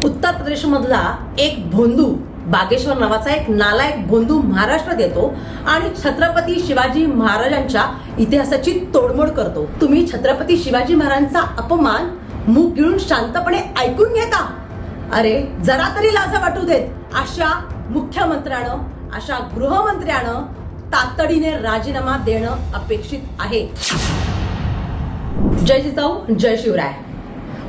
उत्तर प्रदेशमधला एक भोंदू बागेश्वर नावाचा एक नालायक भोंदू महाराष्ट्रात येतो आणि छत्रपती शिवाजी महाराजांच्या इतिहासाची तोडमोड करतो। तुम्ही छत्रपती शिवाजी महाराजांचा अपमान मुख गिळून शांतपणे ऐकून घेता? अरे जरा तरी लाज वाटू देत। अशा मुख्यमंत्र्यानं, अशा गृहमंत्र्यानं तातडीने राजीनामा देणं अपेक्षित आहे। जय जिजाऊ, जय शिवराय।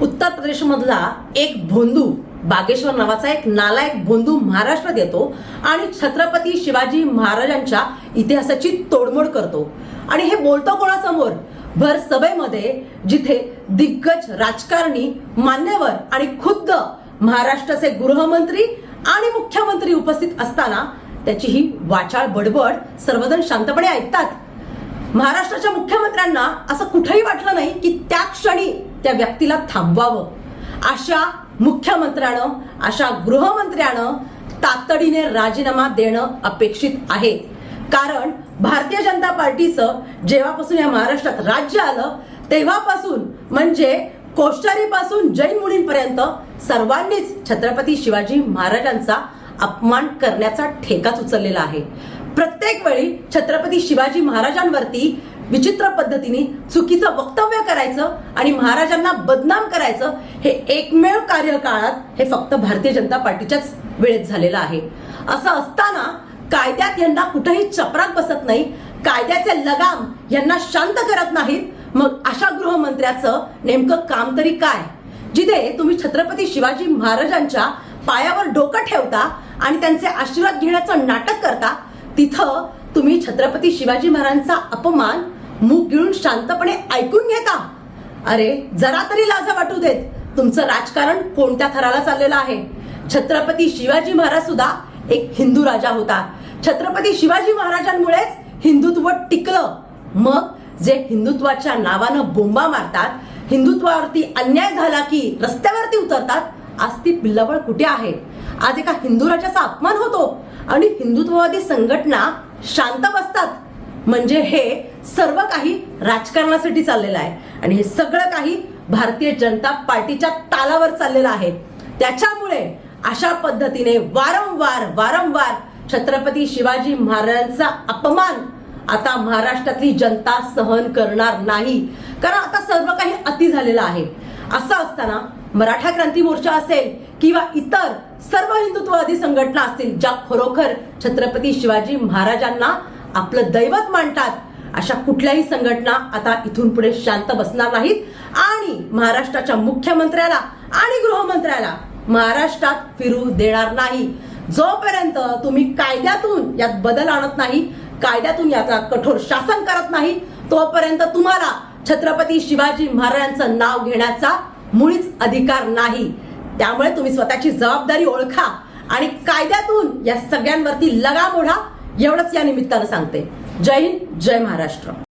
उत्तर प्रदेशमधला एक भोंदू बागेश्वर नावाचा एक नालायक भोंदू महाराष्ट्रात येतो आणि छत्रपती शिवाजी महाराजांच्या इतिहासाची तोडमोड करतो। आणि हे बोलतो कोणासमोर? भर सभेमध्ये, जिथे दिग्गज राजकारणी, मान्यवर आणि खुद्द महाराष्ट्राचे गृहमंत्री आणि मुख्यमंत्री उपस्थित असताना त्याची ही वाचाळ बडबड सर्वजण शांतपणे ऐकतात। महाराष्ट्राच्या मुख्यमंत्र्यांना असं कुठेही वाटलं नाही की त्या क्षणी त्या व्यक्तीला थांबवावं। अशा मुख्यमंत्र्यानं, अशा गृहमंत्र्यानं तातडीने राजीनामा देणं अपेक्षित आहे। कारण भारतीय जनता पार्टीचं जेव्हापासून या महाराष्ट्रात राज्य आलं तेव्हापासून, म्हणजे कोश्यारीपासून जैन मुनींपर्यंत सर्वांनीच छत्रपती शिवाजी महाराजांचा अपमान करण्याचा ठेकाच उचललेला आहे। प्रत्येक वेळी छत्रपती शिवाजी महाराजांवरती विचित्र पद्धतीने चुकीचं वक्तव्य करायचं आणि महाराजांना बदनाम करायचं, हे एकमेव कार्यकाळात हे फक्त भारतीय जनता पार्टीच्याच वेळेत झालेलं आहे। असं असताना कायद्यात यांना कुठेही चपराक बसत नाही, कायद्याचे लगाम यांना शांत करत नाहीत। मग अशा गृहमंत्र्याचं नेमकं काम तरी काय, जिथे तुम्ही छत्रपती शिवाजी महाराजांच्या पायावर डोकं ठेवता आणि त्यांचे आशीर्वाद घेण्याचं नाटक करता, तिथं तुम्ही छत्रपती शिवाजी महाराजांचा अपमान मुख गिळून शांतपणे ऐकून घेता? अरे जरा तरी लाज वाटू देत। तुमचं राजकारण कोणत्या थराला चाललेलं आहे? छत्रपती शिवाजी महाराज सुद्धा एक हिंदू राजा होता। छत्रपती शिवाजी महाराजांमुळेच हिंदुत्व टिकलं। मग जे हिंदुत्वाच्या नावानं बोंबा मारतात, हिंदुत्वावरती अन्याय झाला की रस्त्यावरती उतरतात, आज ती पिल्लाबळ कुठे आहे? आज एका हिंदू राजाचा अपमान होतो आणि हिंदुत्ववादी संघटना शांत बसतात। म्हणजे हे सर्व काही राजकारणासाठी चाललेलं आहे आणि हे सगळं काही भारतीय जनता पार्टीच्या तालावर चाललेलं आहे। त्याच्यामुळे अशा पद्धतीने वारंवार छत्रपती शिवाजी महाराजांचा अपमान आता महाराष्ट्रातली जनता सहन करणार नाही। कारण आता सर्व काही अति झालेलं आहे। असं असताना मराठा क्रांती मोर्चा असेल किंवा इतर सर्व हिंदुत्ववादी संघटना असतील, ज्या खरोखर छत्रपती शिवाजी महाराजांना आपलं दैवत मानतात, अशा कुठल्याही संघटना आता इथून पुढे शांत बसणार नाहीत आणि महाराष्ट्राच्या मुख्यमंत्र्याला आणि गृहमंत्र्याला महाराष्ट्रात फिरू देणार नाही। जोपर्यंत तुम्ही कायद्यातून यात बदल आणत नाही, कायद्यातून याचा कठोर शासन करत नाही, तोपर्यंत तुम्हाला छत्रपती शिवाजी महाराजांचं नाव घेण्याचा मुळीच अधिकार नाही। त्यामुळे तुम्ही स्वतःची जबाबदारी ओळखा आणि कायद्यातून या सगळ्यांवरती लगाम ओढा, एवढंच या निमित्तानं सांगते। जय हिंद, जय महाराष्ट्र।